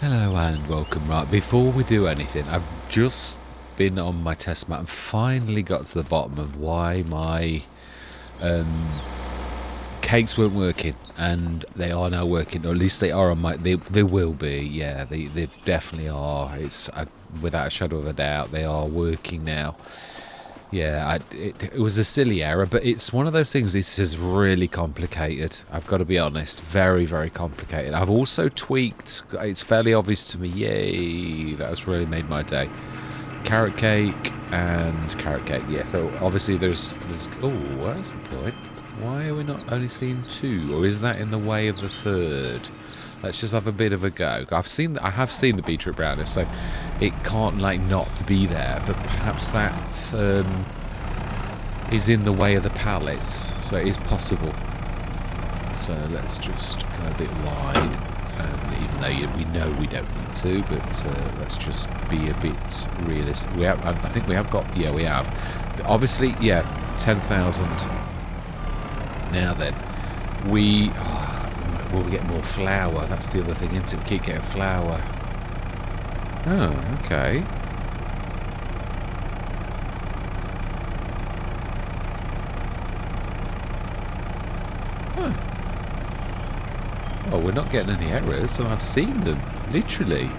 Hello and welcome. Right, before we do anything, I've just been on my test map and finally got to the bottom of why my cakes weren't working, and they are now working, or at least they are on my. They will be, yeah. They definitely are. It's without a shadow of a doubt, they are working now. Yeah, it was a silly error, but it's one of those things. This is really complicated. I've got to be honest, very, very complicated. I've also tweaked. It's fairly obvious to me. Yay! That's really made my day. Carrot cake and carrot cake. Yeah. So obviously there's. Oh, that's a point. Why are we not only seeing two, or is that in the way of the third? Let's just have a bit of a go. I have seen the beetroot brownies, so it can't not be there. But perhaps that is in the way of the pallets, so it is possible. So let's just go a bit wide, and even though we know we don't need to, but let's just be a bit realistic. We have, I think we have got. Yeah, we have. Obviously, yeah, 10,000. Now then, will we get more flour? That's the other thing, isn't it? We keep getting flour. Oh, okay. Huh. Oh, we're not getting any errors, and I've seen them, literally.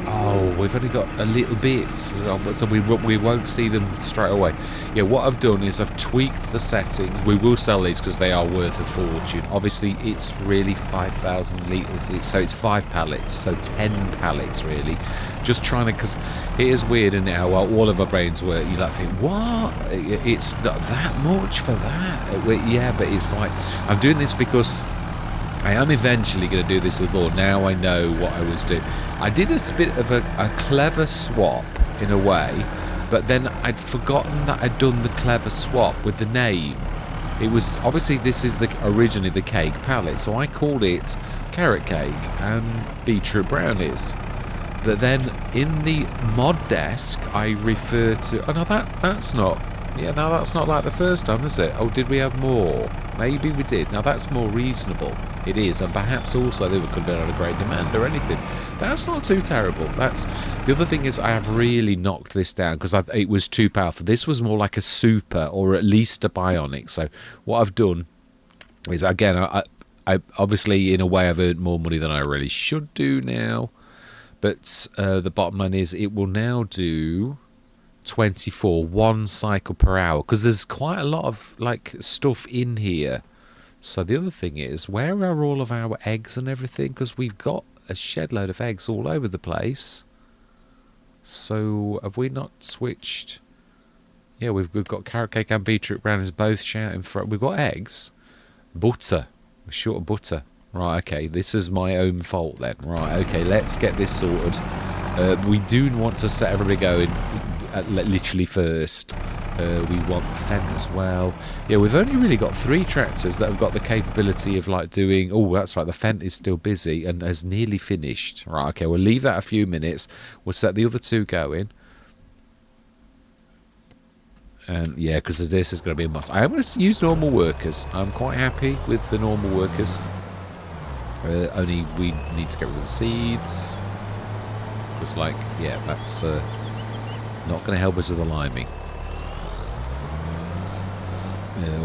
Oh, we've only got a little bit, so we won't see them straight away. Yeah, what I've done is I've tweaked the settings. We will sell these because they are worth a fortune. Obviously, it's really 5,000 litres, so it's 5 pallets, so 10 pallets really. Just trying to, because it is weird, isn't it, how all of our brains work. You think, what? It's not that much for that? Yeah, but it's like, I'm doing this because I am eventually going to do this with law. Now I know what I was doing. I did a bit of a clever swap in a way, but then I'd forgotten that I'd done the clever swap with the name. It was obviously, this is originally the cake palette, so I called it carrot cake and beetroot brownies. But then in the mod desk, I refer to. Oh no, that's not. Yeah, now that's not like the first time, is it? Oh, did we have more? Maybe we did. Now that's more reasonable. It is, and perhaps also they could have been on a great demand or anything. That's not too terrible. That's the other thing is I have really knocked this down because it was too powerful. This was more like a super or at least a bionic. So what I've done is, again, I obviously in a way I've earned more money than I really should do now. But the bottom line is it will now do 24, 1 cycle per hour, because there's quite a lot of stuff in here. So the other thing is, where are all of our eggs and everything? Because we've got a shed load of eggs all over the place. So have we not switched? Yeah, we've got carrot cake and beetroot brownies both shouting for. We've got eggs, butter. We're short of butter. Right, okay, this is my own fault then. Right, okay, let's get this sorted. We do want to set everybody going literally first. We want the Fendt as well. Yeah, we've only really got 3 tractors that have got the capability of doing. Oh, that's right, the Fendt is still busy and has nearly finished. Right, okay, we'll leave that a few minutes. We'll set the other 2 going. And yeah, because this is going to be a must. I am going to use normal workers. I'm quite happy with the normal workers. Only we need to get rid of the seeds. Just yeah, that's not going to help us with the liming.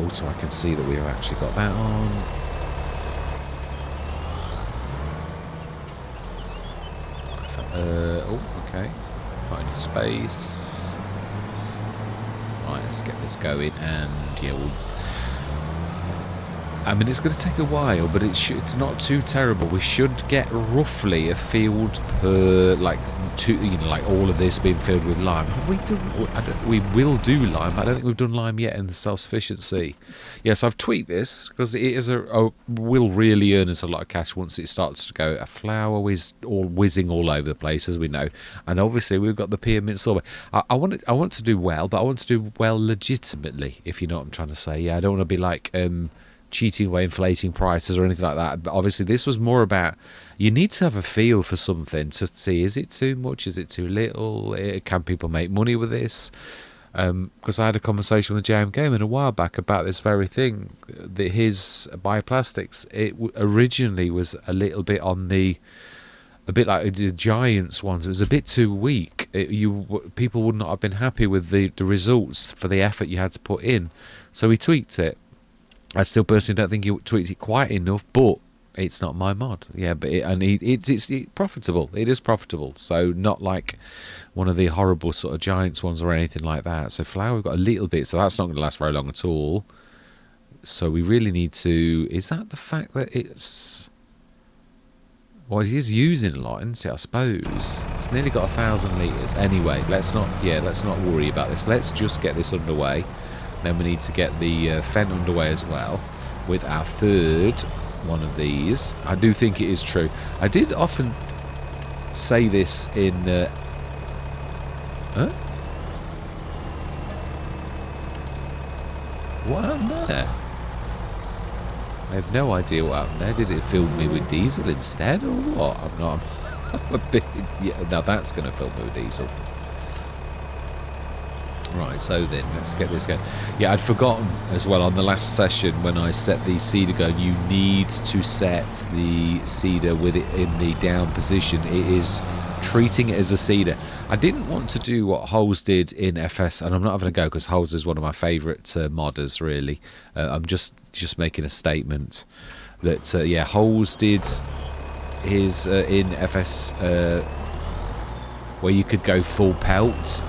Also, I can see that we've actually got that on. Oh, okay. Not any space. Right, let's get this going, and yeah, I mean, it's going to take a while, but it's not too terrible. We should get roughly a field per, all of this being filled with lime. Have we done? We will do lime. I don't think we've done lime yet in the self-sufficiency. Yes, I've tweaked this because it is will really earn us a lot of cash once it starts to go. A flour is all whizzing all over the place, as we know, and obviously we've got the peppermint sorbet. I want to do well, but I want to do well legitimately. If you know what I'm trying to say. Yeah, I don't want to be cheating away, inflating prices or anything like that. But obviously this was more about, you need to have a feel for something to see, is it too much, is it too little, can people make money with this? because I had a conversation with JM Gamer a while back about this very thing. That his bioplastics, it originally was a little bit on the, a bit like the Giants ones. It was a bit too weak. People would not have been happy with the results for the effort you had to put in. So he tweaked it. I still personally don't think he tweaked it quite enough, but it's not my mod. Yeah, but it's profitable. It is profitable. So not like one of the horrible sort of Giants ones or anything like that. So flour, we've got a little bit, so that's not going to last very long at all. So we really need to... Is that the fact that it's... Well, it is using a lot, isn't it? I suppose it's nearly got 1,000 litres. Anyway, let's not worry about this. Let's just get this underway. Then we need to get the Fen underway as well with our third one of these. I do think it is true. I did often say this in. Huh? What happened there? I have no idea what happened there. Did it fill me with diesel instead, or what? I'm not. I'm a bit. Yeah, now that's going to fill me with diesel. Right, so then let's get this going. Yeah, I'd forgotten as well on the last session when I set the seeder going. You need to set the seeder with it in the down position. It is treating it as a seeder. I didn't want to do what Holes did in FS, and I'm not having a go because Holes is one of my favourite modders. Really, I'm just making a statement that yeah, Holes did his in FS where you could go full pelt.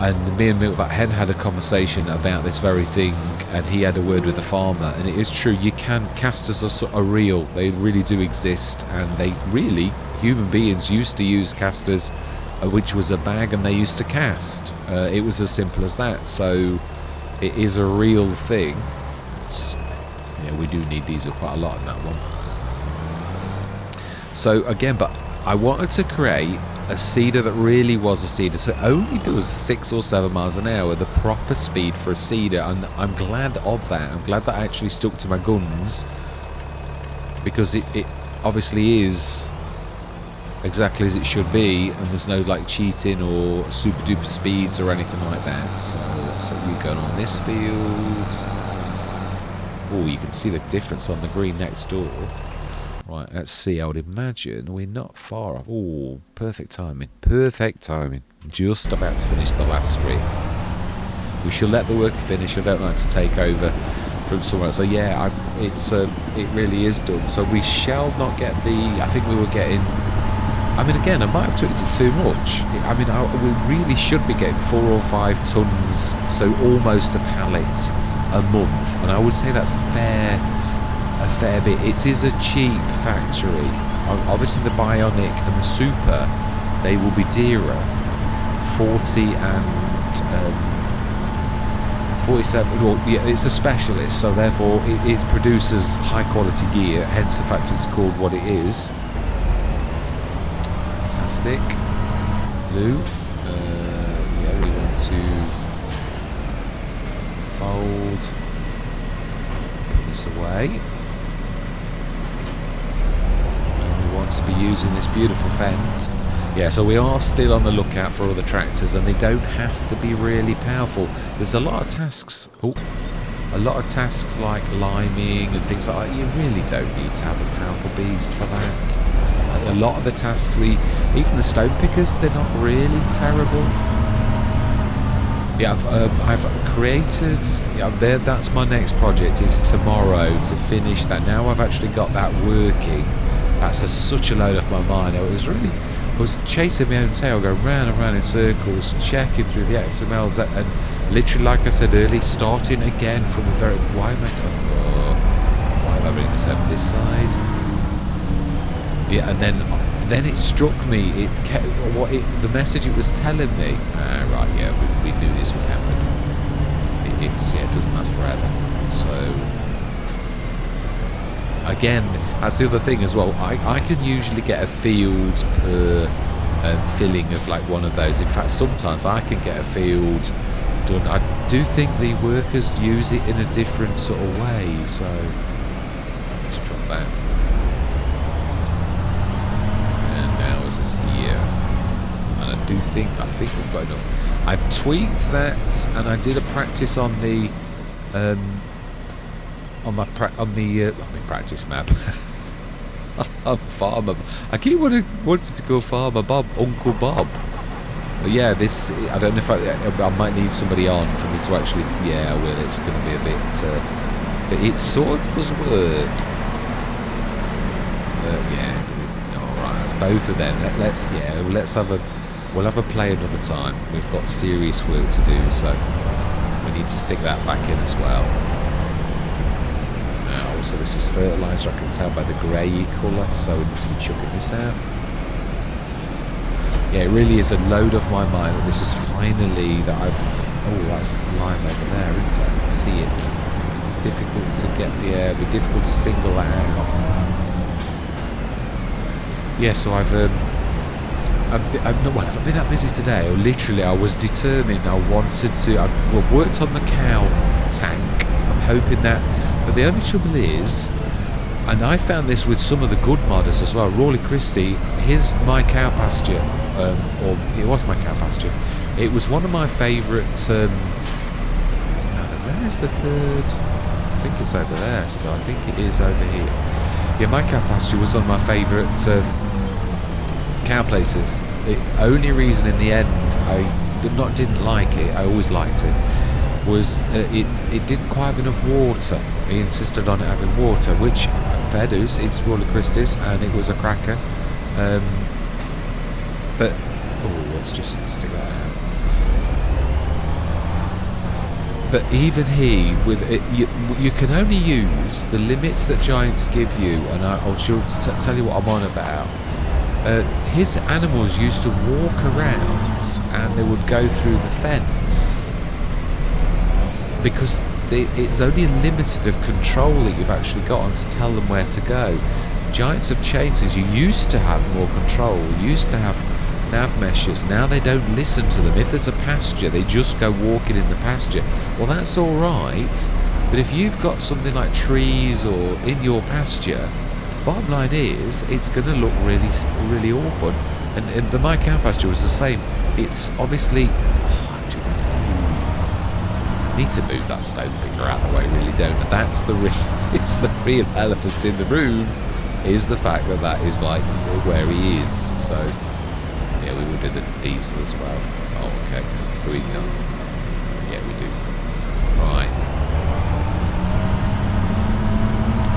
And me and Milkbat Hen had a conversation about this very thing, and he had a word with the farmer, and it is true, you can, casters are real, they really do exist, and they really, human beings used to use casters, which was a bag, and they used to cast. It was as simple as that, so it is a real thing. Yeah, we do need diesel quite a lot in that one. So again, but I wanted to create a seeder that really was a seeder, so it only does 6 or 7 miles an hour, the proper speed for a seeder, and I'm glad of that. I'm glad that I actually stuck to my guns, because it obviously is exactly as it should be, and there's no like cheating or super duper speeds or anything like that. So let's have you going on this field. Oh, you can see the difference on the green next door. Right, let's see. I would imagine we're not far off. Oh, perfect timing. Perfect timing. Just about to finish the last strip. We shall let the worker finish. I don't like to take over from someone else. So yeah, it really is done. So we shall not get the... I think we were getting... I mean, again, I might have tweaked it too much. I mean, we really should be getting 4 or 5 tons, so almost a pallet a month. And I would say that's a fair bit. It is a cheap factory. Obviously the Bionic and the Super, they will be dearer. 40 and 47. Well, yeah, it's a specialist, so therefore it produces high quality gear, hence the fact it's called what it is. Fantastic. Blue. Yeah, we want to fold this away. To be using this beautiful fence. Yeah, so we are still on the lookout for other tractors, and they don't have to be really powerful. There's a lot of tasks. A lot of tasks like liming and things like that. You really don't need to have a powerful beast for that. A lot of the tasks, even the stone pickers, they're not really terrible. Yeah, I've created. Yeah, that's my next project. Is tomorrow to finish that. Now I've actually got that working. That's such a load off my mind. I was chasing my own tail, going round and round in circles, checking through the XMLs, and literally, like I said earlier, starting again from the very... Why am I bringing this over this side? Yeah, and then it struck me. The message it was telling me. Right, yeah, we knew this would happen. It doesn't last forever. So. Again, that's the other thing as well. I can usually get a field per filling of like one of those. In fact, sometimes I can get a field done. I do think the workers use it in a different sort of way. So let's drop that. And ours is here. And I I think we've got enough. I've tweaked that, and I did a practice on the on my practice map. I'm Farmer. I keep wanting to call Farmer Bob Uncle Bob. But yeah, this, I don't know if I might need somebody on for me to actually. Yeah, I will. It's going to be a bit, but it sort of does work. Yeah. All right, that's both of them. Let's have a. We'll have a play another time. We've got serious work to do, so we need to stick that back in as well. So this is fertiliser, I can tell by the grey colour, so we need to be chucking this out. Yeah, it really is a load off my mind that this is finally that I've... Oh, that's the line over there, isn't it? I can see it. Difficult to get... Yeah, it'd be difficult to single that out. Yeah, so I haven't been that busy today. Literally, I was determined. I wanted to... I've worked on the cow tank. I'm hoping that... But the only trouble is, and I found this with some of the good modders as well, Rawley Christie, my cow pasture, or it was my cow pasture, it was one of my favourite, where is the third? I think it's over there still, I think it is over here. Yeah, my cow pasture was one of my favourite cow places. The only reason in the end I didn't like it, I always liked it, was it didn't quite have enough water. He insisted on it having water, which, fair dues, it's Rawley Christie's, and it was a cracker. But, let's just stick that out. But even he, with it, you can only use the limits that Giants give you, and I'll tell you what I'm on about. His animals used to walk around, and they would go through the fence, because it's only limited of control that you've actually got on to tell them where to go. Giants have changed things. You used to have more control. You used to have nav meshes. Now they don't listen to them. If there's a pasture, they just go walking in the pasture. Well, that's all right, but if you've got something like trees or in your pasture, bottom line is it's going to look really, really awful. And the my cow pasture was the same. It's obviously... need to move that stone picker out of the way, really don't. That's the real elephant in the room, is the fact that is like where he is. So yeah, we will do the diesel as well. Oh, okay. Here we go. Yeah, we do. Right.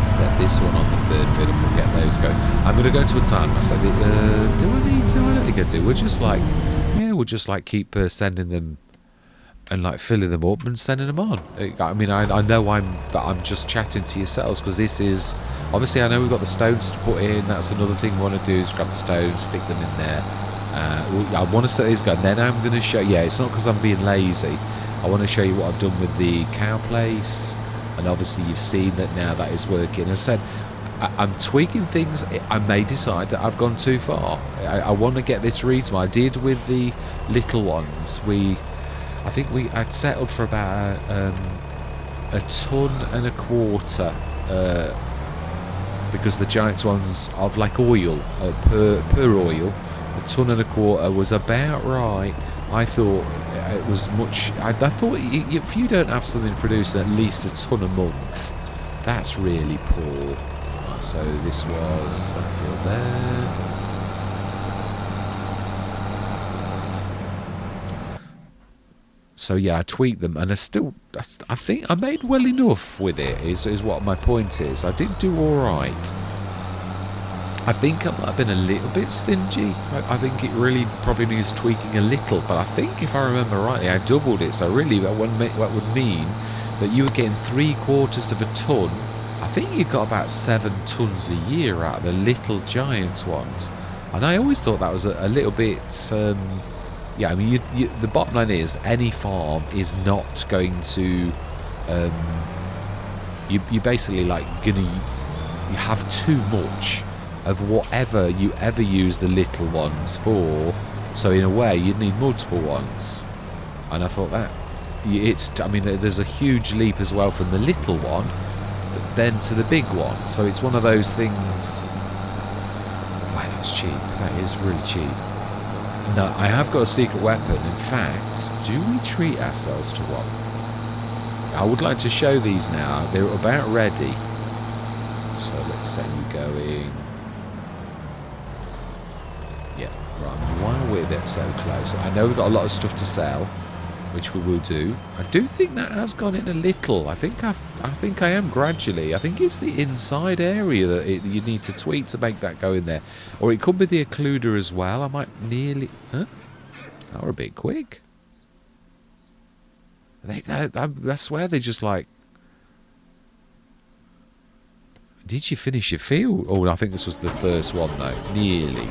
Set this one on the third field and we'll get those going. I'm going to go to a time. I said, do I need to? I don't think I do. We'll just like keep sending them. And like filling them up and sending them on. I mean, I know I'm just chatting to yourselves, because this is obviously, I know we've got the stones to put in. That's another thing we want to do, is grab the stones, stick them in there. I want to set these going. Then I'm going to show. Yeah, it's not because I'm being lazy. I want to show you what I've done with the cow place, and obviously you've seen that now that is working. As I said, I'm tweaking things. I may decide that I've gone too far. I want to get this reasonable. I did with the little ones. I think I'd settled for about a 1.25 tons, because the Giants ones of like oil per oil, 1.25 tons was about right. I thought it was much. I thought if you don't have something producing at least 1 ton a month, that's really poor. Right, so this was that field there. So yeah, I tweaked them, and I think I made well enough with it, is what my point is. I did do alright. I think I might have been a little bit stingy. I think it really probably needs tweaking a little, but I think if I remember rightly, I doubled it, so really that would mean that you were getting 3/4 ton. I think you got about 7 tons a year out of the little Giants ones. And I always thought that was a little bit... yeah, I mean, the bottom line is any farm is not going to... you basically like you have too much of whatever you ever use the little ones for. So in a way, you'd need multiple ones. And I thought that... I mean, there's a huge leap as well from the little one then to the big one. So it's one of those things... Wow, that's cheap. That is really cheap. No, I have got a secret weapon. In fact, do we treat ourselves to one? I would like to show these now. They're about ready. So let's set you going. Yeah, right. While we're there so close, I know we've got a lot of stuff to sell, which we will do. I do think that has gone in a little. I think I am gradually. I think it's the inside area that you need to tweak to make that go in there, or it could be the occluder as well. I might nearly. Huh? That were a bit quick. I swear they just like. Did you finish your field? Oh, I think this was the first one though. Nearly.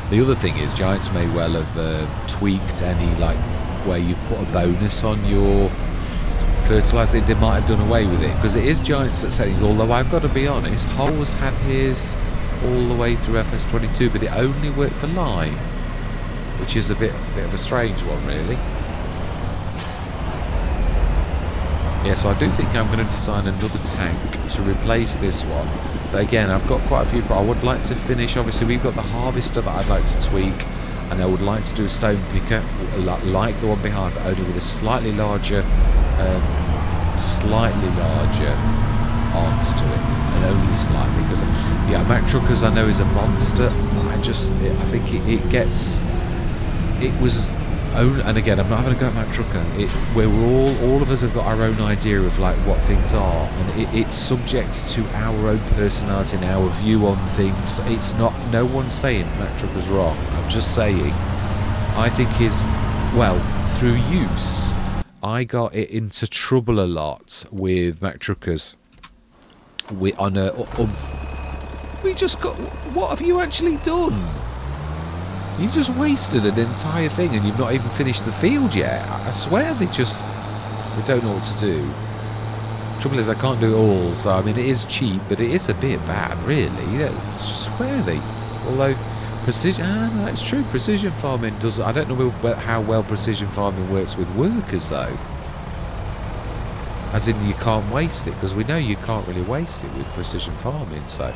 The other thing is, Giants may well have tweaked any, like, where you put a bonus on your fertiliser. They might have done away with it, because it is Giants that settings. Although I've got to be honest, Hull's had his all the way through FS25, but it only worked for lime, which is a bit of a strange one, really. Yeah, so I do think I'm going to design another tank to replace this one. But again, I've got quite a few, but I would like to finish. Obviously, we've got the harvester that I'd like to tweak, and I would like to do a stone picker, like the one behind, but only with a slightly larger arms to it, and only slightly. Because, yeah, Mac Truckers I know is a monster. I think it gets. It was. And again, I'm not having a go at Mac Trucker. Where all of us have got our own idea of like what things are, and it's subject to our own personality and our view on things. It's not. No one's saying Mac Trucker's wrong. I'm just saying, I think through use, I got it into trouble a lot with Mac Truckers. We just got. What have you actually done? You've just wasted an entire thing, and you've not even finished the field yet. I swear they don't know what to do. Trouble is, I can't do it all, so I mean, it is cheap, but it is a bit bad, really. Yeah, I swear they. Although precision, no, that's true. Precision farming does. I don't know how well precision farming works with workers, though. As in, you can't waste it, because we know you can't really waste it with precision farming. So.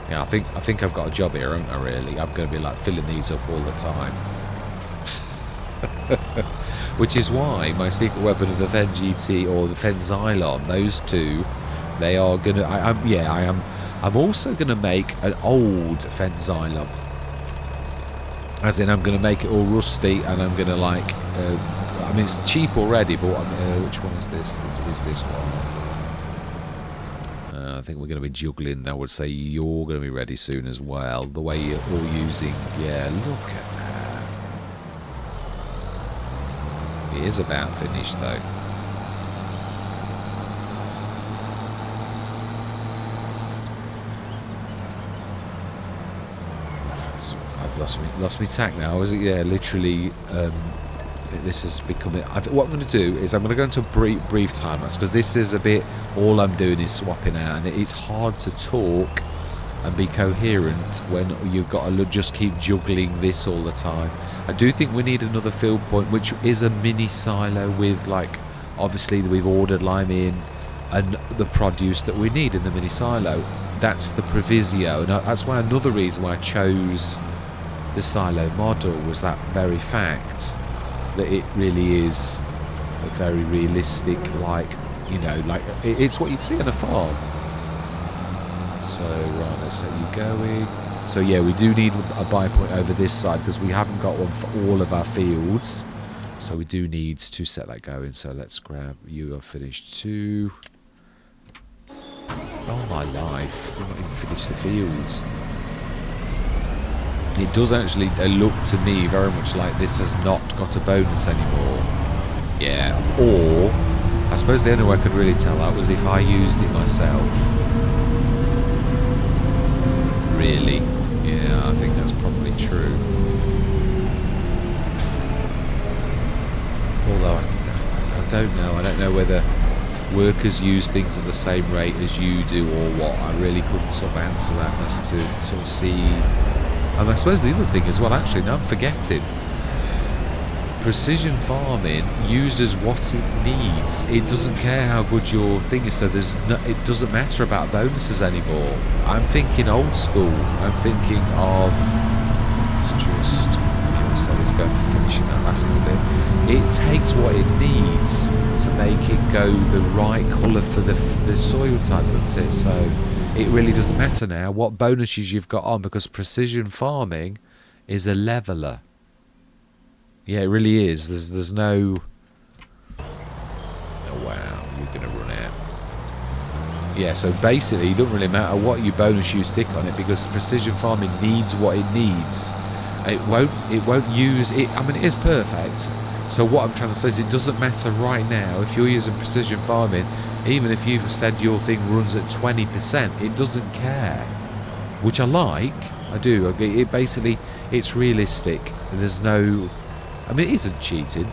Yeah, I think I've got a job here, haven't I, really? I'm going to be, like, filling these up all the time. Which is why my secret weapon of the Fen GT or the Fen Xylon, those two, they are going to... I'm also going to make an old Fen Xylon. As in, I'm going to make it all rusty, and I'm going to, like... I mean, it's cheap already, but... which one is this? Is this one? I think we're going to be juggling. I would say you're going to be ready soon as well. The way you're all using... Yeah, look at that. It is about finished, though. I've lost me tack now. Is it? Yeah, literally... this is becoming. What I'm going to do is I'm going to go into a brief time lapse, because this is a bit. All I'm doing is swapping out, and it's hard to talk and be coherent when you've got to just keep juggling this all the time. I do think we need another field point, which is a mini silo with, like, obviously we've ordered lime in and the produce that we need in the mini silo. That's the provisio, and that's why another reason why I chose the silo model was that very fact. That it really is a very realistic, like, you know, like it's what you'd see on a farm. So right, let's set you going. So yeah, we do need a buy point over this side, because we haven't got one for all of our fields. So we do need to set that going. So let's grab you. Are finished too. Oh my life, we've not even finished the fields. It does actually look to me very much like this has not got a bonus anymore. Yeah, or I suppose the only way I could really tell that was if I used it myself. Really? Yeah, I think that's probably true. Although I don't know. I don't know whether workers use things at the same rate as you do or what. I really couldn't sort of answer that as to sort of see. And I suppose the other thing as well, actually, now I'm forgetting. precision farming uses what it needs. It doesn't care how good your thing is, so it doesn't matter about bonuses anymore. I'm thinking old school. I'm thinking of, let's go for finishing that last little bit. It takes what it needs to make it go the right colour for the soil type, doesn't it? So it really doesn't matter now what bonuses you've got on, because precision farming is a leveler. Yeah, it really is. There's no... Oh, wow, you're going to run out. Yeah, so basically, it doesn't really matter what you bonus you stick on it, because precision farming needs what it needs. It won't use it. I mean, it is perfect. So what I'm trying to say is, it doesn't matter right now if you're using precision farming. Even if you've said your thing runs at 20%, it doesn't care. Which I like. I do. It basically, it's realistic. There's no... I mean, it isn't cheating,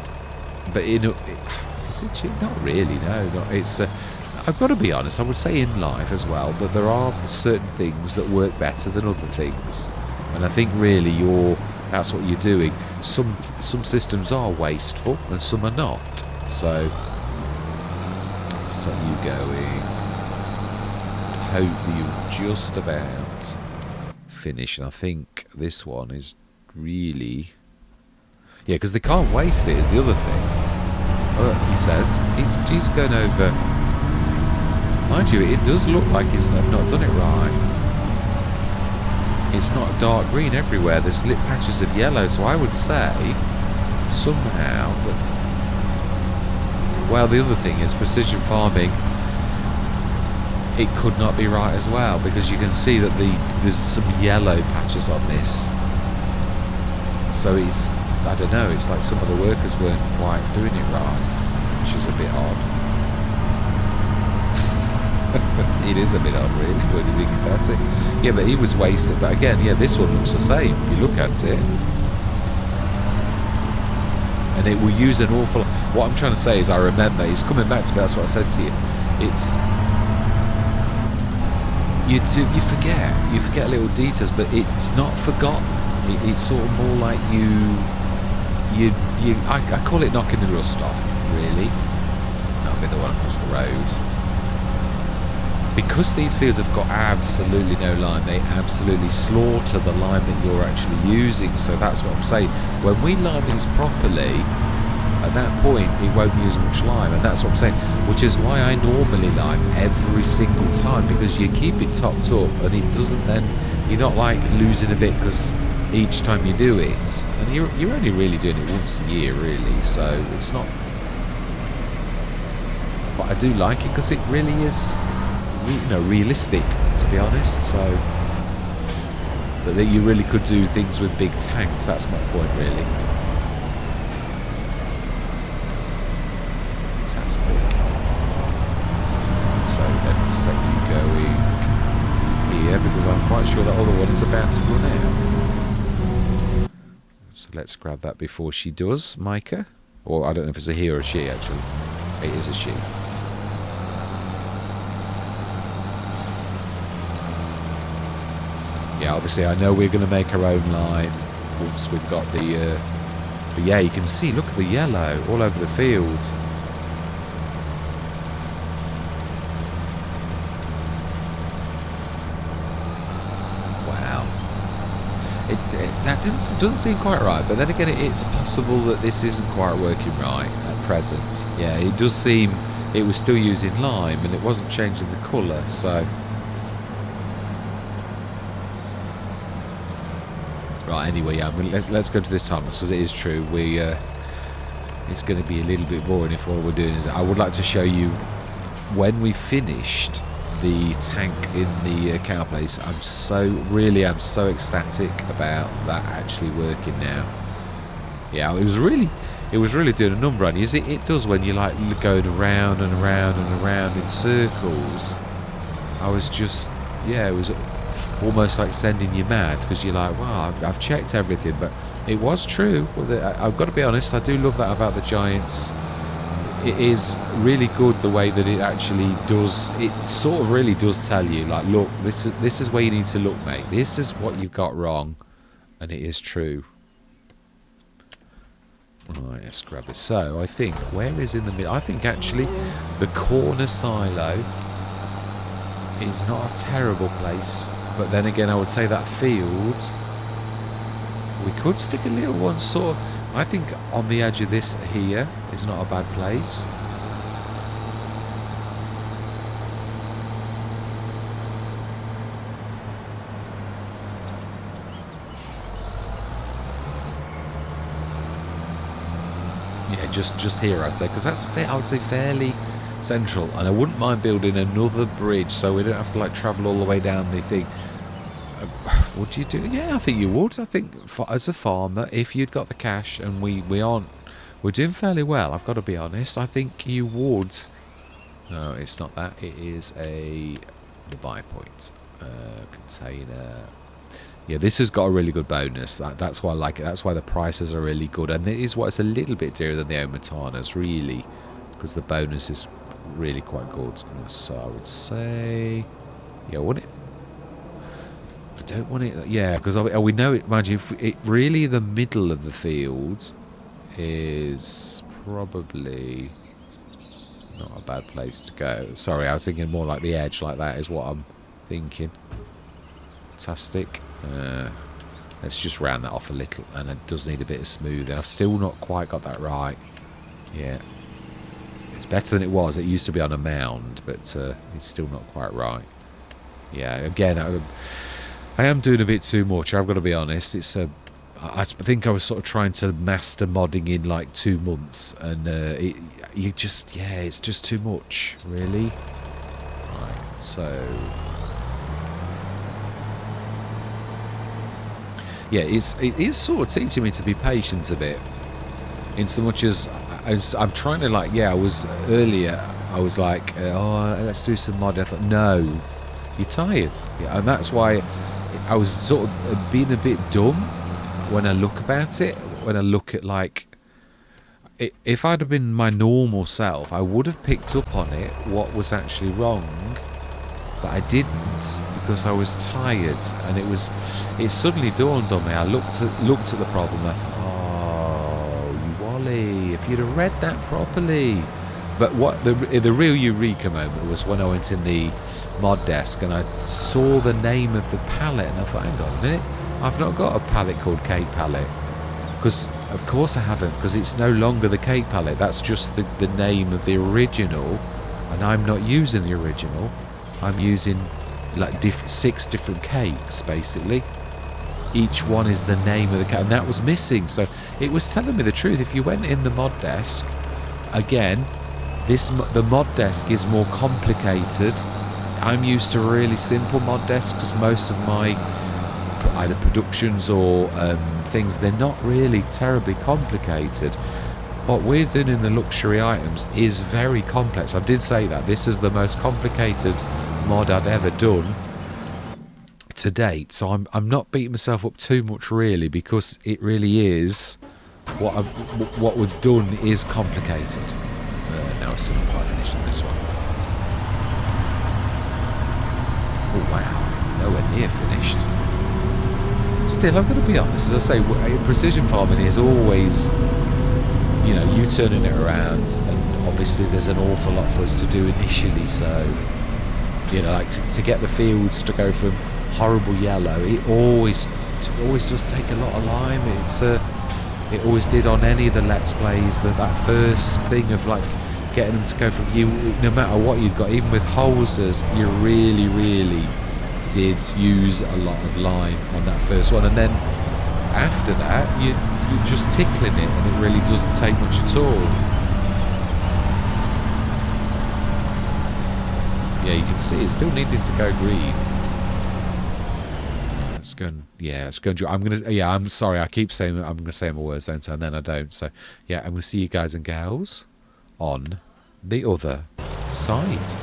but is it cheating? Not really, no. It's. I've got to be honest. I would say in life as well, but there are certain things that work better than other things, and I think really that's what you're doing. Some systems are wasteful and some are not. So you going. Hope you just about finish, and I think this one is really. Yeah, because they can't waste it is the other thing. He says he's going over. Mind you, it does look like he's not done it right. It's not dark green everywhere. There's lit patches of yellow, so I would say somehow that... Well, the other thing is precision farming. It could not be right as well, because you can see that there's some yellow patches on this. So it's... I don't know, it's like some of the workers weren't quite doing it right, which is a bit odd. It is a bit odd, really, when you think about it. Yeah, but he was wasted. But again, yeah, this one looks the same if you look at it. And it will use an awful... What I'm trying to say is, I remember, he's coming back to me, that's what I said to you. It's... You forget little details, but it's not forgotten. It's sort of more like I call it knocking the rust off, really. That'll be the one across the road. Because these fields have got absolutely no lime, they absolutely slaughter the lime that you're actually using. So that's what I'm saying. When we lime things properly, at that point it won't use much lime, and that's what I'm saying. Which is why I normally lime every single time, because you keep it topped up, and it doesn't then... You're not like losing a bit because each time you do it, and you're only really doing it once a year, really. So it's not. But I do like it because it really is, realistic, to be honest. So, but that you really could do things with big tanks. That's my point, really. Fantastic. So let's set you going here, because I'm quite sure that other one is about to run out. So let's grab that before she does, Micah. Or I don't know if it's a he or a she, actually. It is a she. Yeah, obviously I know we're going to make our own line once we've got the... but yeah, you can see, look at the yellow all over the field. That doesn't seem quite right, but then again, it's possible that this isn't quite working right at present. Yeah, it does seem it was still using lime and it wasn't changing the colour, so... Right, anyway, yeah, let's go to this time, because it is true. It's going to be a little bit boring if all we're doing is... I would like to show you when we finished the tank in the cow place. I'm so ecstatic about that actually working now. Yeah, it was really doing a number on you. It does when you're like going around and around and around in circles. I was just, yeah, it was almost like sending you mad, because you're like, wow, I've checked everything. But it was true. I've got to be honest, I do love that about the Giants. It is really good the way that it actually does. It sort of really does tell you, like, look, this is where you need to look, mate. This is what you've got wrong, and it is true. Alright, let's grab this. So, I think, where is in the middle? I think actually the corner silo is not a terrible place. But then again, I would say that field, we could stick a little one sort of, I think on the edge of this here is not a bad place. Yeah, just here I'd say, because that's I would say fairly central, and I wouldn't mind building another bridge so we don't have to like travel all the way down the thing. Would you do? Yeah, I think you would. I think as a farmer, if you'd got the cash, and we're doing fairly well, I've got to be honest, I think you would. No, it's not that. It is the buy point container. Yeah, this has got a really good bonus. That's why I like it. That's why the prices are really good. And it is what's a little bit dearer than the Omatanas, really, because the bonus is really quite good. So I would say, yeah, wouldn't it? I don't want it. Yeah, because we know it. Mind you, it really the middle of the field is probably not a bad place to go. Sorry, I was thinking more like the edge, like that is what I'm thinking. Fantastic. Let's just round that off a little, and it does need a bit of smoothing. I've still not quite got that right. Yeah, it's better than it was. It used to be on a mound, but it's still not quite right. Yeah, again, I am doing a bit too much. I've got to be honest. I think I was sort of trying to master modding in like 2 months, and it's just too much, really. Right, so. Yeah, it is sort of teaching me to be patient a bit, in so much as I'm trying to like, yeah, I was like, oh, let's do some mod. I thought, no, you're tired. Yeah, and that's why I was sort of being a bit dumb when I look about it. When I look at like, if I'd have been my normal self, I would have picked up on it, what was actually wrong. But I didn't, because I was tired, and it suddenly dawned on me. I looked at the problem, and I thought, oh, you Wally, if you'd have read that properly. But what the real eureka moment was when I went in the mod desk and I saw the name of the palette, and I thought, hang on a minute, I've not got a palette called Cake Palette, because of course I haven't, because it's no longer the Cake Palette. That's just the name of the original, and I'm not using the original. I'm using like 6 different cakes, basically. Each one is the name of the cake, and that was missing. So it was telling me the truth. If you went in the mod desk, again, the mod desk is more complicated. I'm used to really simple mod desks, because most of my either productions or things, they're not really terribly complicated. What we're doing in the luxury items is very complex. I did say that. This is the most complicated mod I've ever done to date. So I'm not beating myself up too much, really, because it really is what we've done is complicated. Now I'm still not quite finished on this one. Oh wow, nowhere near finished. Still, I'm going to be honest. As I say, precision farming is always, you know, you turning it around, and obviously there's an awful lot for us to do initially. So, you know, like to get the fields to go from horrible yellow, it always does take a lot of lime. It always did on any of the Let's Plays. That first thing of like getting them to go from no matter what you've got, even with hosers, you really did use a lot of lime on that first one, and then after that you're just tickling it, and it really doesn't take much at all. Yeah, you can see it's still needing to go green. It's going, yeah, it's going. I'm sorry, I keep saying I'm gonna say my words, don't I? And then I don't. So yeah, and we'll see you guys and gals on the other side.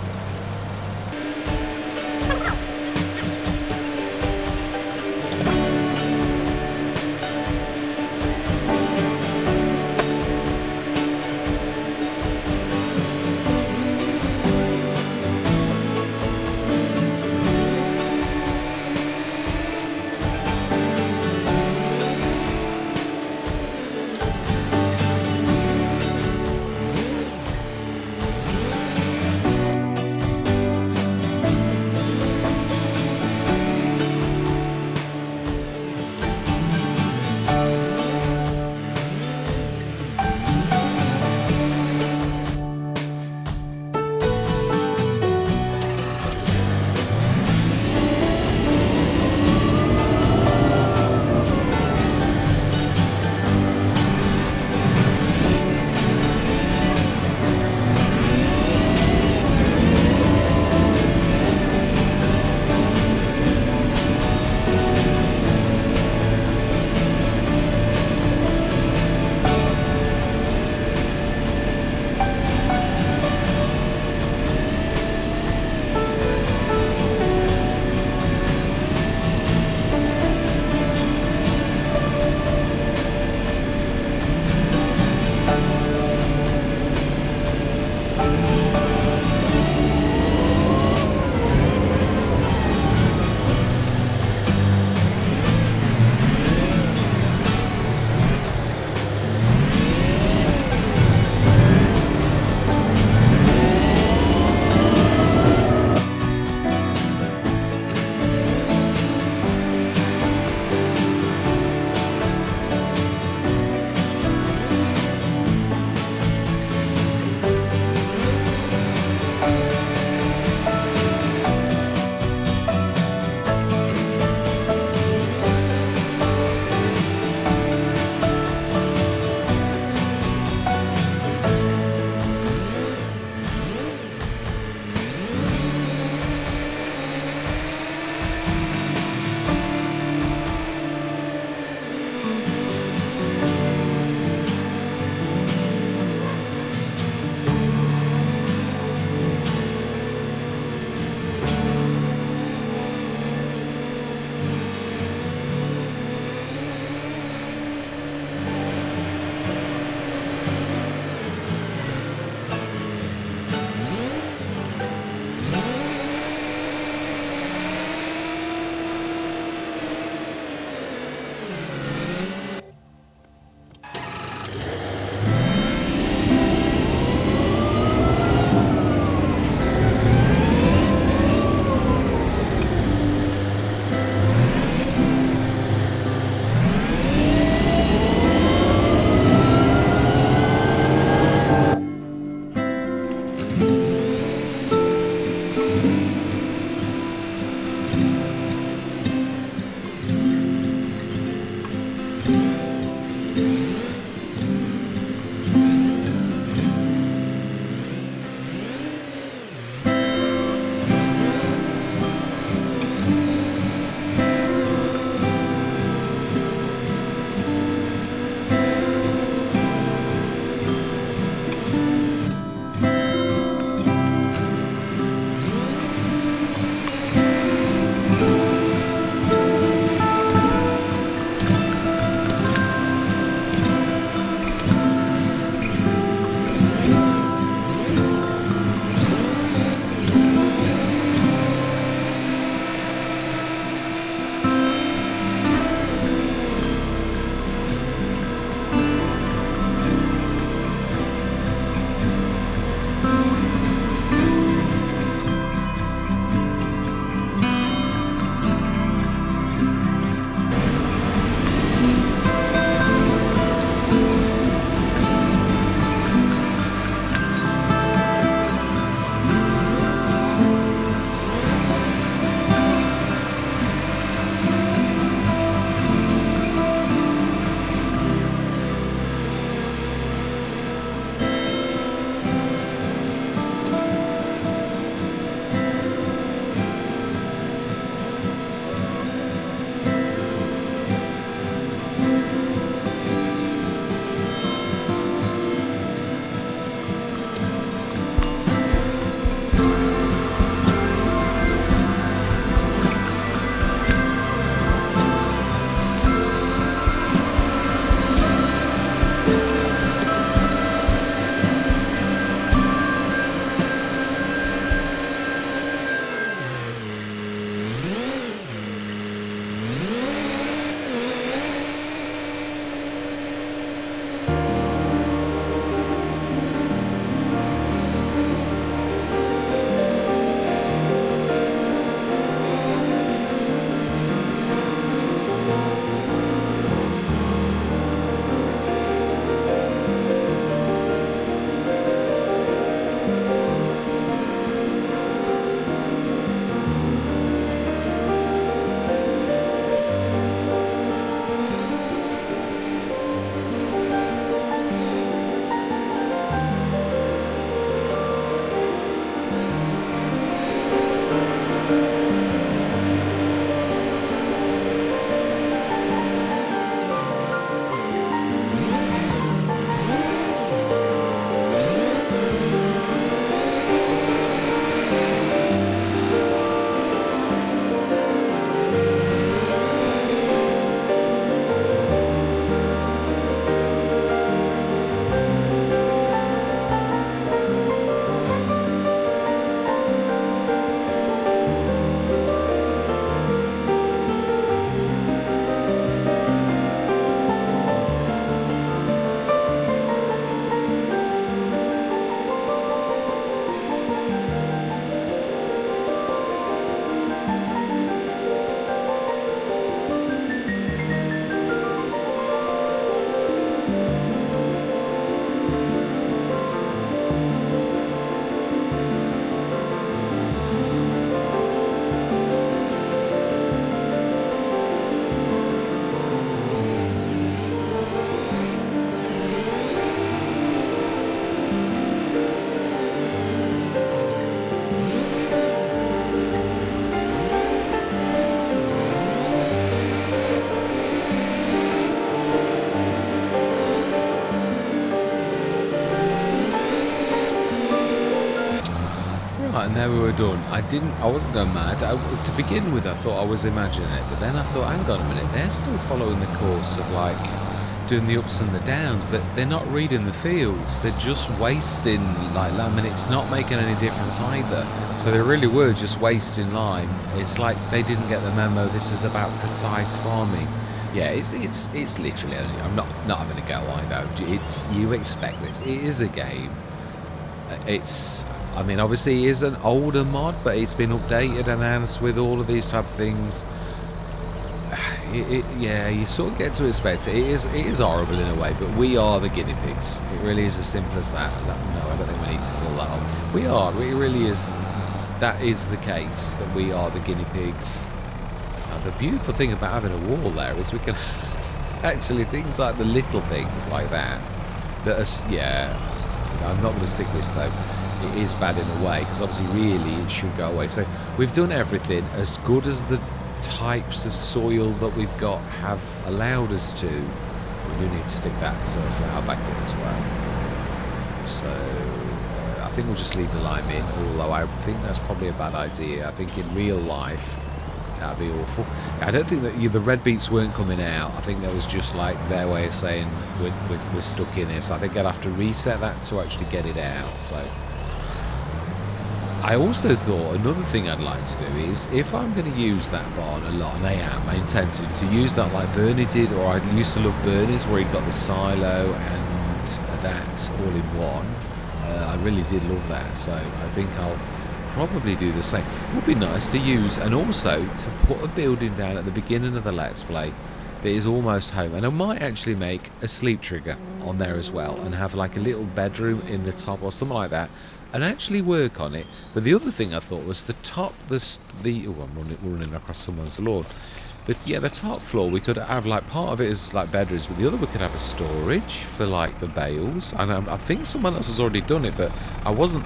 Right, and there we were done. I wasn't going mad. To begin with, I thought I was imagining it, but then I thought, hang on a minute, they're still following the course of like doing the ups and the downs, but they're not reading the fields. They're just wasting like lime, and it's not making any difference either. So they really were just wasting lime. It's like they didn't get the memo. This is about precise farming. Yeah, it's literally only. I'm not having a go. I know. You expect this. It is a game. I mean, obviously it is an older mod, but it's been updated and enhanced with all of these type of things. Yeah, you sort of get to expect it. It is horrible in a way, but we are the guinea pigs. It really is as simple as that. No, I don't think we need to fill that up. We are. It really is. That is the case, that we are the guinea pigs. And the beautiful thing about having a wall there is we can actually, things like the little things like that are, yeah, I'm not going to stick this though. It is bad in a way, because obviously really it should go away. So we've done everything as good as the types of soil that we've got have allowed us to. We do need to stick that flower back in as well. So I think we'll just leave the lime in, although I think that's probably a bad idea. I think in real life that'd be awful. I don't think that the red beets weren't coming out. I think that was just like their way of saying we're stuck in this. I think I'd have to reset that to actually get it out. So I also thought another thing I'd like to do is, if I'm going to use that barn a lot, and I intend to use that like Bernie did, or I used to love Bernie's where he got the silo and that all in one. I really did love that, so I think I'll probably do the same. It would be nice to use, and also to put a building down at the beginning of the Let's Play that is almost home, and I might actually make a sleep trigger on there as well, and have like a little bedroom in the top or something like that, and actually work on it. But the other thing I thought was the top, oh, I'm running across someone's lawn. But yeah, the top floor, we could have like part of it is like bedrooms, but the other we could have a storage for like the bales. And I think someone else has already done it, but I wasn't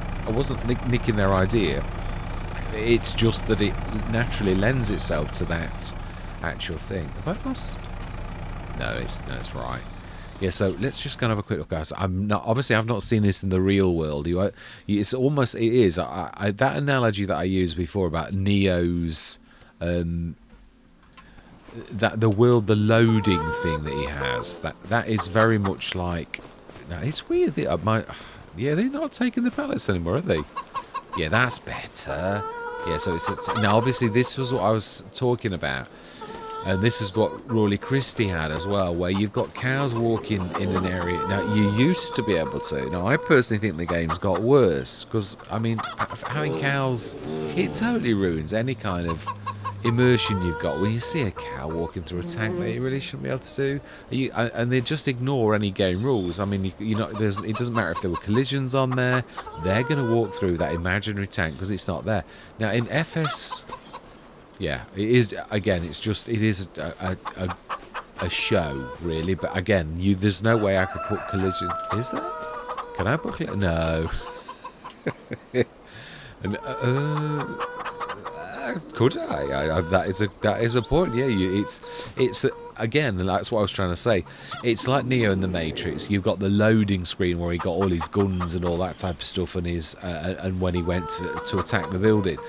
nicking their idea. It's just that it naturally lends itself to that actual thing. Have I lost? No, it's right. Yeah, so let's just kind of have a quick look, guys. I've not seen this in the real world. It's almost, it is. That analogy that I used before about Neo's, that the loading thing that he has, that is very much like. Now it's weird. Yeah, they're not taking the pallets anymore, are they? Yeah, that's better. Yeah, so it's now obviously this was what I was talking about. And this is what Rawley Christie had as well, where you've got cows walking in an area. Now, you used to be able to. Now, I personally think the game's got worse. Because, I mean, having cows, it totally ruins any kind of immersion you've got. When you see a cow walking through a tank that you really shouldn't be able to do. And they just ignore any game rules. I mean, it doesn't matter if there were collisions on there. They're going to walk through that imaginary tank because it's not there. Now, in FS... Yeah, it is. Again, it is a show, really. But again, there's no way I could put collision. Is there? Can I put collision? No. And, could I? That is a point. Yeah, it's again. That's what I was trying to say. It's like Neo in the Matrix. You've got the loading screen where he got all his guns and all that type of stuff, and when he went to attack the building.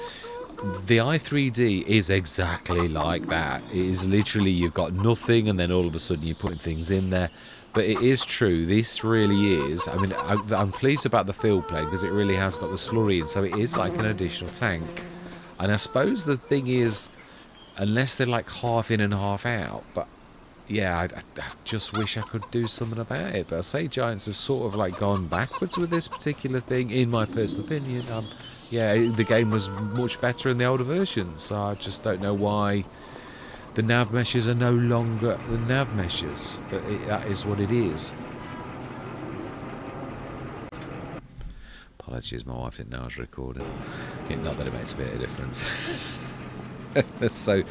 The i3D is exactly like that. It is literally, you've got nothing and then all of a sudden you're putting things in there. But it is true, this really is. I mean, I'm pleased about the field play because it really has got the slurry in, so it is like an additional tank. And I suppose the thing is, unless they're like half in and half out, but yeah, I just wish I could do something about it. But I say Giants have sort of like gone backwards with this particular thing, in my personal opinion. Yeah, the game was much better in the older versions, so I just don't know why the nav meshes are no longer the nav meshes, but that is what it is. Apologies, my wife didn't know I was recording. Not that it makes a bit of difference. So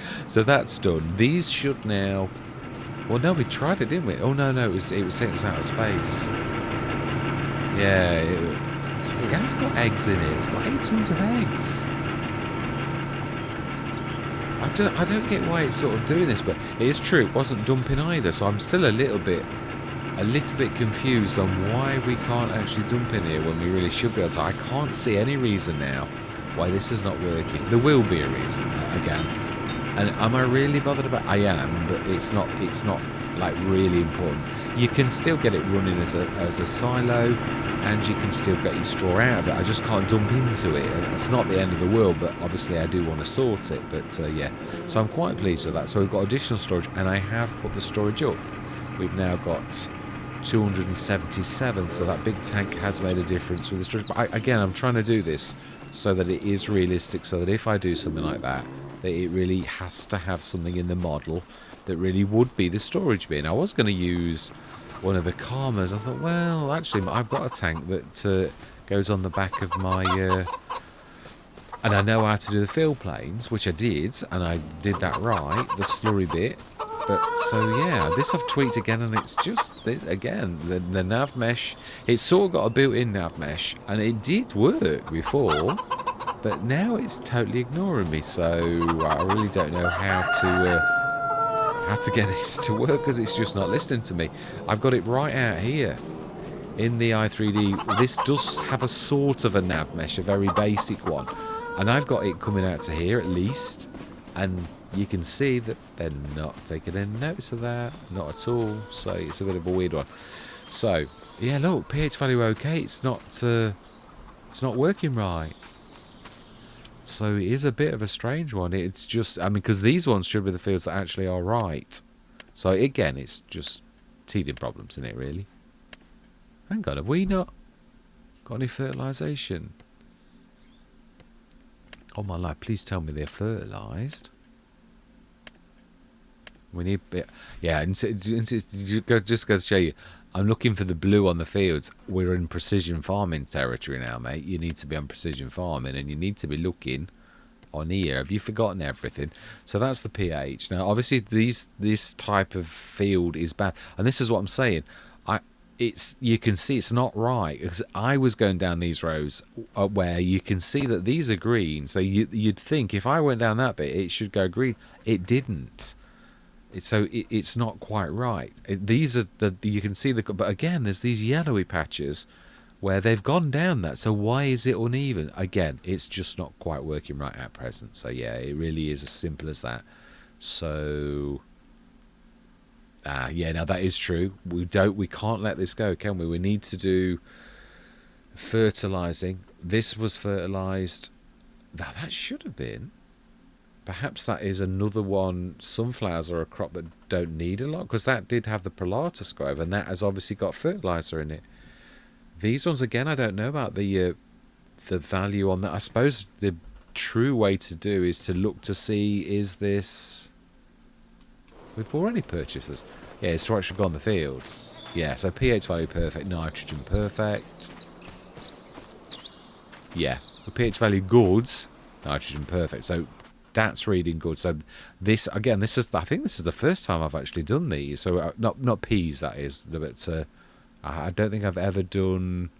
that's done. These should now... Well, no, we tried it, didn't we? Oh, no, it was saying it was out of space. Yeah, it has got eggs in it. It's got 8 tons of eggs. I don't get why it's sort of doing this, but it is true. It wasn't dumping either, so I'm still a little bit confused on why we can't actually dump in here when we really should be able to. I can't see any reason now why this is not working. There will be a reason, again. And am I really bothered about it? I am, but it's not like really important. You can still get it running as a silo, and you can still get your straw out of it. I just can't dump into it, and it's not the end of the world, but obviously I do want to sort it. But yeah, so I'm quite pleased with that. So we've got additional storage, and I have put the storage up. We've now got 277, so that big tank has made a difference with the storage. But again, I'm trying to do this so that it is realistic, so that if I do something like that, that it really has to have something in the model that really would be the storage bin. I was going to use one of the Karmas. I thought, well, actually, I've got a tank that goes on the back of my... and I know how to do the fill planes, which I did, and I did that right, the slurry bit. But, so, yeah, this I've tweaked again, and it's just, again, the nav mesh. It's sort of got a built-in nav mesh, and it did work before, but now it's totally ignoring me, so I really don't know how to get this to work, because it's just not listening to me. I've got it right out here in the i3D. This does have a sort of a nav mesh, a very basic one, and I've got it coming out to here at least, and you can see that they're not taking any notice of that, not at all, so it's a bit of a weird one. So yeah, look, pH value okay, it's not working right. So it is a bit of a strange one. It's just, I mean, because these ones should be the fields that actually are right. So again, it's just teething problems in it, really. Hang on, have we not got any fertilisation? Oh my life, please tell me they're fertilised. We need, yeah, and just goes to show you, I'm looking for the blue on the fields. We're in precision farming territory now, mate. You need to be on precision farming, and you need to be looking on here. Have you forgotten everything? So that's the pH. Now, obviously, this type of field is bad, and this is what I'm saying. You can see it's not right, because I was going down these rows where you can see that these are green. So you'd think if I went down that bit, it should go green. It didn't. So it's not quite right. These are you can see but again, there's these yellowy patches where they've gone down that. So why is it uneven? Again, it's just not quite working right at present. So yeah, it really is as simple as that. So yeah, now that is true. We can't let this go, can we? We need to do fertilizing. This was fertilized. Now that should have been. Perhaps that is another one. Sunflowers are a crop that don't need a lot, because that did have the Pilatus grove, and that has obviously got fertilizer in it. These ones, again, I don't know about the value on that. I suppose the true way to do is to look to see, is this... We've already purchased this. Yeah, it's to actually go on the field. Yeah, so pH value perfect, nitrogen perfect. Yeah, the pH value good, nitrogen perfect. So that's reading good. So this, again, I think this is the first time I've actually done these. So not peas, that is, but I don't think I've ever done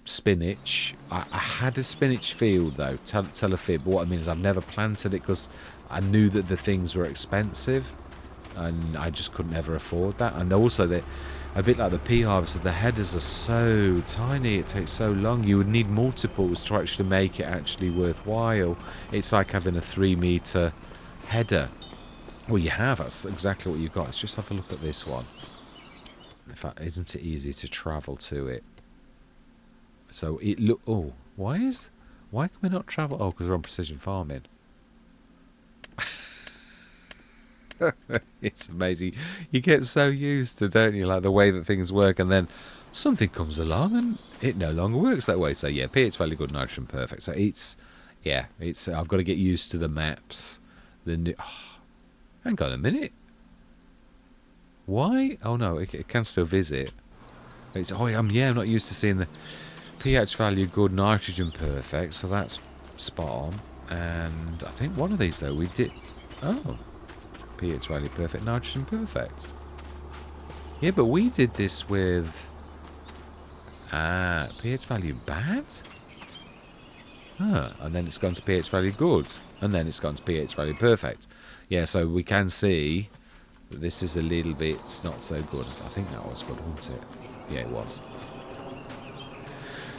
spinach. I had a spinach field though, tell a fib. But what I mean is I've never planted it because I knew that the things were expensive, and I just couldn't ever afford that. And also they're a bit like the pea harvester, the headers are so tiny, it takes so long. You would need multiples to actually make it actually worthwhile. It's like having a 3-meter header. Well, you have, that's exactly what you've got. Let's just have a look at this one. In fact, isn't it easy to travel to it? So it why can we not travel? Oh, because we're on precision farming. It's amazing. You get so used to, don't you, like the way that things work, and then something comes along and it no longer works that way. So yeah, pH value good, nitrogen perfect. So I've got to get used to the maps. Hang on a minute. Why? Oh no, it can still visit. I'm not used to seeing the pH value good, nitrogen perfect. So that's spot on. And I think one of these though we did. Oh. pH value perfect, nitrogen perfect. Yeah, but we did this with pH value bad? And then it's gone to pH value good, and then it's gone to pH value perfect. Yeah, so we can see that this is a little bit not so good. I think that was good, wasn't it? Yeah, it was.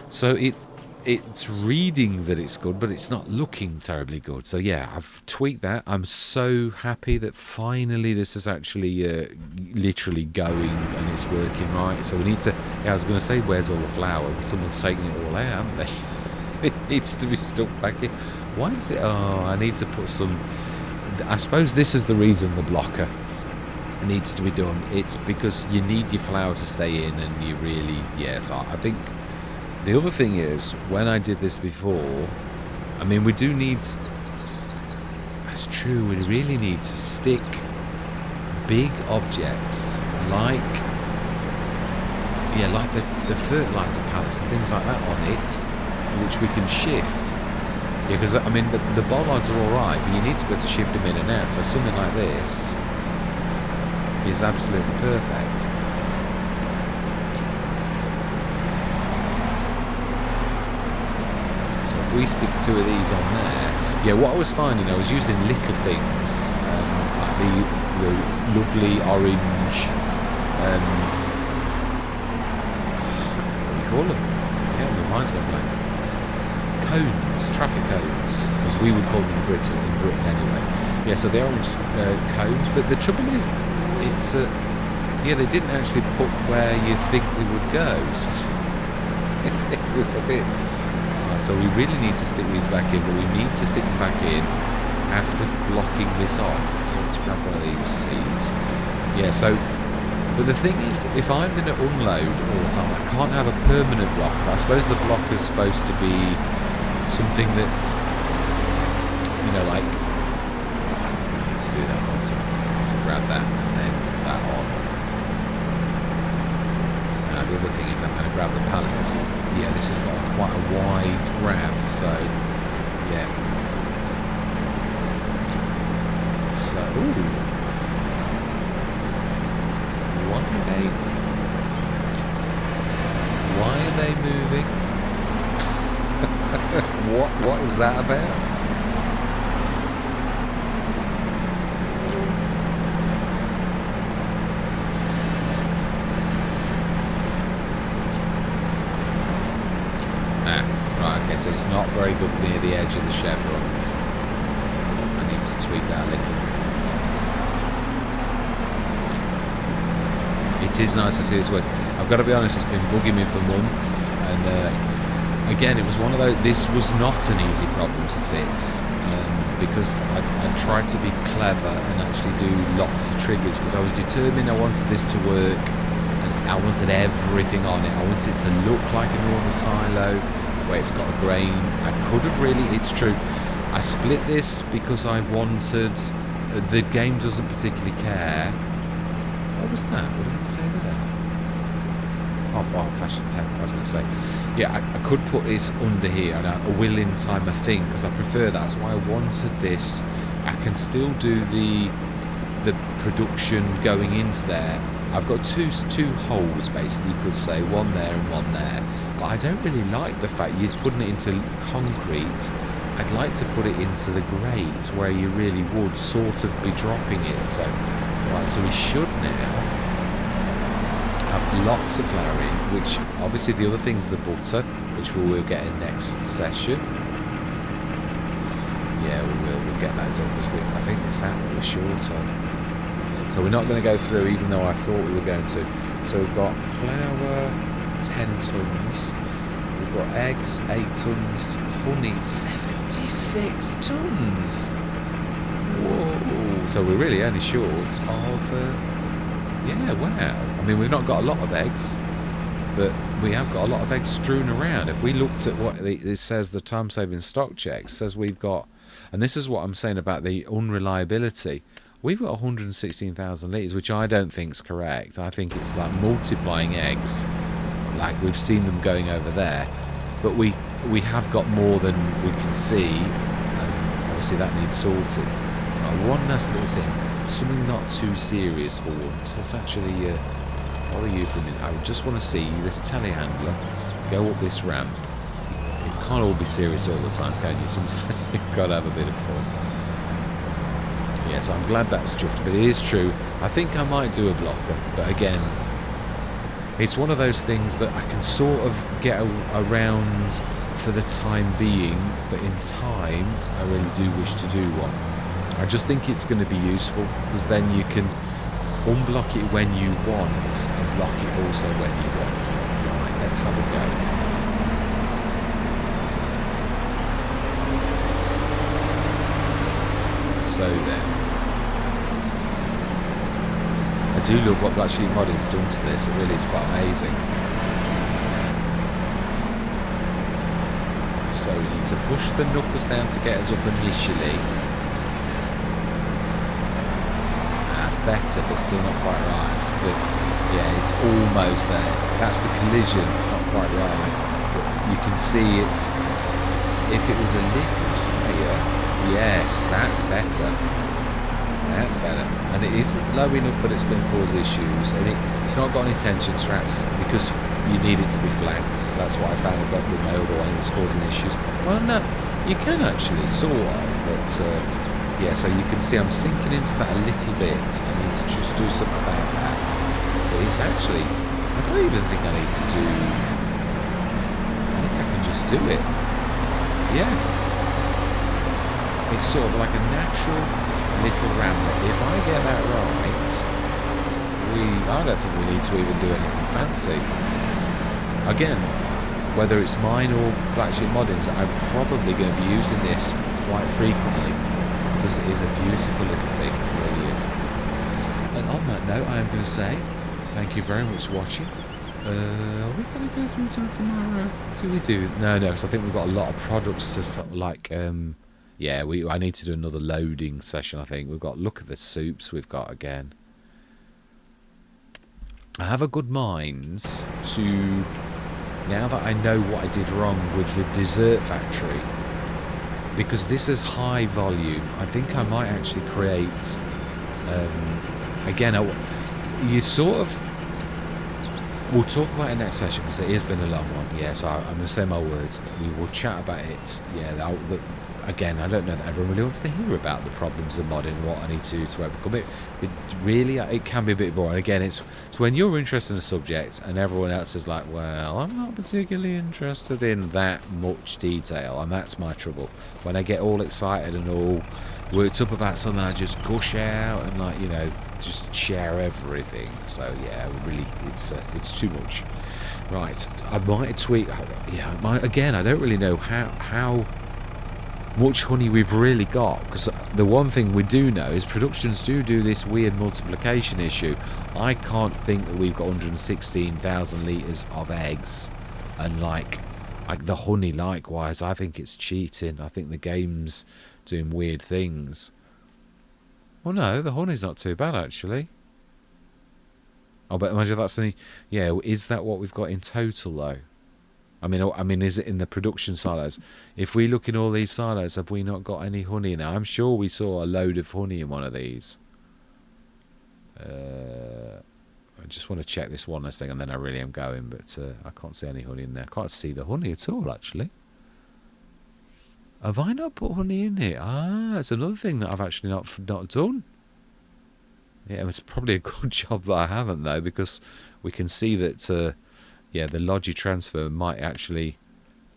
So it's reading that it's good, but it's not looking terribly good. So yeah, I've tweaked that. I'm so happy that finally this is actually literally going and it's working right. So we need to, yeah, I was going to say, where's all the flour? Someone's taken it all out, haven't they? It needs to be stuck back in. Why is it? Oh, I need to put some, I suppose this is the reason the blocker needs to be done. It's because you need your flour to stay in, and you really, yes, I think the other thing is, when I did this before, I mean, we do need, that's true, we really need to stick big objects like, yeah, like the fertilizer pallets and things like that on it, which we can shift. Yeah, because I mean the bollards are alright, but you need to be able to shift them in and out. So something like this is absolutely perfect. So if we stick 2 of these on there, yeah. What I was finding, I was using little things like the lovely orange. What do you call them? Yeah, my mind's gone blank. Cones, traffic cones, as we would call them in Britain anyway. Yeah, so the orange cones, but the trouble is, it's yeah, they didn't actually put where you think they would go, so it was a bit. So we really need to stick these back in, but we need to stick them back in after blocking this off. So let's grab one of these seeds. Yeah, so. But the thing is, if I'm going to unload all the time, I can't have a permanent block. I suppose the block is supposed to be something that, you know, like, I need to do that one to grab that and then put that on. The other thing is I'm going to grab the pallet because yeah, this has got quite a wide grab, so yeah. So, ooh. Why are they moving? What is that about? Right, okay, so it's not very good near the edge of the chevrons. I need to tweak that a little. It is nice to see this work. I've got to be honest, it's been bugging me for months, and again, it was one of those. This was not an easy problem to fix because I tried to be clever and actually do lots of triggers because I was determined I wanted this to work, and I wanted everything on it. I wanted it to look like a normal silo where it's got a grain. I could have really. It's true. I split this because I wanted. The game doesn't particularly care. What was that? What did it say there? Oh, fashion 10, I was going to say. Yeah, I could put this under here, and I will in time, I think, because I prefer that. That's why I wanted this. I can still do the production going into there. I've got two holes, basically, you could say. One there and one there. But I don't really like the fact you're putting it into concrete. I'd like to put it into the grate, where you really would sort of be dropping it. So, right, so we should now have lots of flour in, which obviously the other thing's the butter, which we will get in next session. Yeah, we'll get that done because I think it's that we're short of. So we're not going to go through, even though I thought we were going to. So we've got flour, 10 tons. We've got eggs, 8 tons. Honey, 76 tons. Whoa! So we're really only short of. Yeah, wow. I mean, we've not got a lot of eggs, but we have got a lot of eggs strewn around. If we looked at what it says, the time-saving stock check says we've got, and this is what I'm saying about the unreliability, we've got 116,000 litres, which I don't think is correct. I think it's like multiplying eggs, like we've seen them going over there, but we have got more than we can see, and obviously that needs sorting. Right, one last little thing. Something not too serious for once. Let's actually bother you for a minute. I just want to see this telehandler go up this ramp. It can't all be serious all the time, can you? Sometimes you've got to have a bit of fun. Yes, I'm glad that's chuffed, but it is true. I think I might do a blocker, but again, it's one of those things that I can sort of get around for the time being, but in time I really do wish to do one. I just think it's going to be useful, because then you can unblock it when you want and block it also when you want. So right, let's have a go. So then, I do love what Black Sheep Modding's done to this. It really is quite amazing. So we need to push the knuckles down to get us up initially. That's better, but still not quite right. So yeah, it's almost there. That's the collision. It's not quite right. But you can see it's, if it was a little higher, yes, that's better. That's better. And it isn't low enough that it's going to cause issues. And it's not got any tension straps because you need it to be flat. That's what I found about with my other one. It was causing issues. Well, no, you can actually, sort of. But, yeah, so you can see I'm sinking into that a little bit. I need to just do something about that. But it's actually, I don't even think I need to do, I think I can just do it. Yeah. It's sort of like a natural little ramble. If I get that right, I don't think we need to even do anything fancy. Again, whether it's mine or Black Sheep Modding's, I'm probably going to be using this quite frequently because it is a beautiful little thing. It really is. And on that note, I am going to say thank you very much for watching. Are we going to go through till tomorrow? Do we do? No, because I think we've got a lot of products to sort of like. Yeah, I need to do another loading session. I think we've got. Look at the soups we've got again. I have a good mind to. Now that I know what I did wrong with the dessert factory, because this is high volume, I think I might actually create, again, you sort of, we'll talk about it next session because it has been a long one, yeah, so I'm going to say my words, we will chat about it, yeah, again, I don't know that everyone really wants to hear about the problems of modding, what I need to do to overcome it. Really, it can be a bit boring. Again, it's when you're interested in a subject and everyone else is like, well, I'm not particularly interested in that much detail, and that's my trouble. When I get all excited and all worked up about something, I just gush out and, like, you know, just share everything. So yeah, really, it's too much. Right, I might tweak. Yeah, again, I don't really know how much honey we've really got, because the one thing we do know is productions do this weird multiplication issue. I can't think that we've got 116,000 litres of eggs, and like the honey likewise. I think it's cheating. I think the game's doing weird things. Well, no, the honey's not too bad actually. Oh, but imagine that's only, yeah, is that what we've got in total though? I mean, is it in the production silos? If we look in all these silos, have we not got any honey in there? I'm sure we saw a load of honey in one of these. I just want to check this one last thing, and then I really am going, but I can't see any honey in there. I can't see the honey at all, actually. Have I not put honey in here? Ah, it's another thing that I've actually not done. Yeah, it's probably a good job that I haven't, though, because we can see that... yeah, the Logi transfer might actually...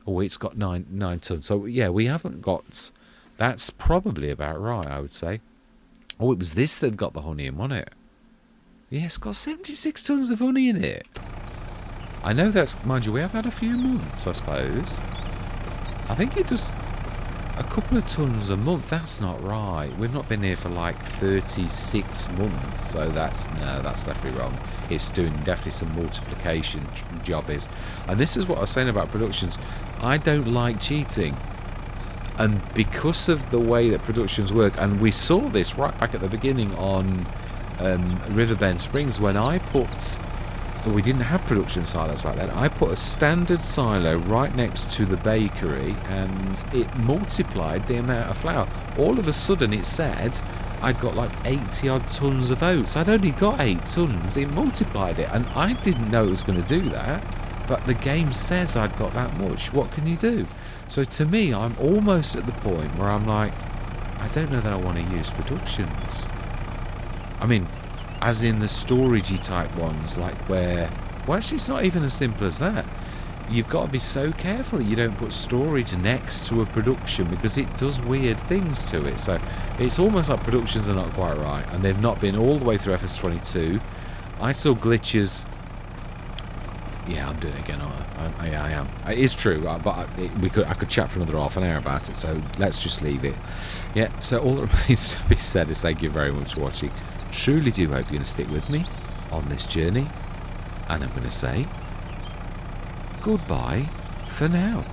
Oh, it's got 9 tons. So, yeah, we haven't got... That's probably about right, I would say. Oh, it was this that got the honey in, wasn't it? Yeah, it's got 76 tons of honey in it. I know that's... Mind you, we have had a few months, I suppose. I think it does... A couple of tons a month. That's not right. We've not been here for like 36 months, so that's definitely wrong. It's doing definitely some multiplication job is, and this is what I was saying about productions. I don't like cheating, and because of the way that productions work, and we saw this right back at the beginning on Riverbend Springs when I put. We didn't have production silos back then. I put a standard silo right next to the bakery, and it multiplied the amount of flour. All of a sudden it said I'd got like 80 odd tons of oats. I'd only got 8 tons. It multiplied it, and I didn't know it was going to do that, but the game says I'd got that much. What can you do? So to me, I'm almost at the point where I'm like, I don't know that I want to use productions. I mean, as in the storagey type ones, like where... Well, actually, it's not even as simple as that. you've got to be so careful that you don't put storage next to a production, because it does weird things to it. So it's almost like productions are not quite right, and they've not been all the way through FS22. I saw glitches. Yeah, I'm doing it again. I am. It is true, but I could chat for another half an hour about it, so let's just leave it. Yeah, so all that remains to be said is thank you very much for watching. Truly do hope you're going to stick with me on this journey, and I'm going to say goodbye for now.